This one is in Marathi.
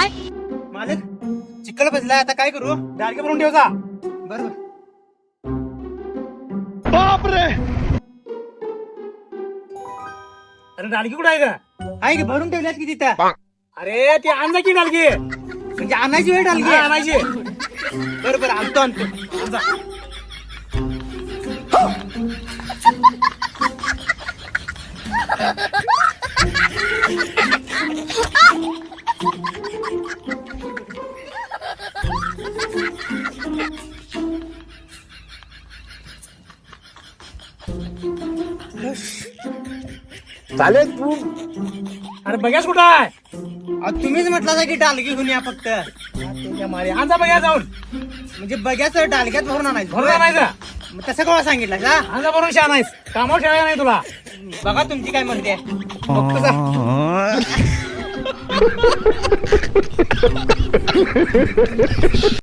मालक चिखल बसलाय, आता काय करू? डाळके भरून ठेव जा. बरोबर. अरे डाळकी कुठं आहे का? आहे की भरून ठेवल्यात की तिथं? अरे ती आणजा की डाळकी. म्हणजे आणायची वेळ आली. हा, आणायची. बरोबर, आणतो आणतो. आण जा. चालेल तू. अरे बघ्यास कुठं आहे? तुम्हीच म्हटला की डालगी घेऊन या फक्त. तुझ्या मारी आणजा बघ्या जाऊन. म्हणजे बघ्याचं डालग्यात भरून आणायचं. भरून आणायचं. मग तसं कोणा सांगितलं का? आणजा भरून शान आहेस. कामावर ठेवायला नाही तुला. बघा तुमची काय म्हणते. बघतो जा.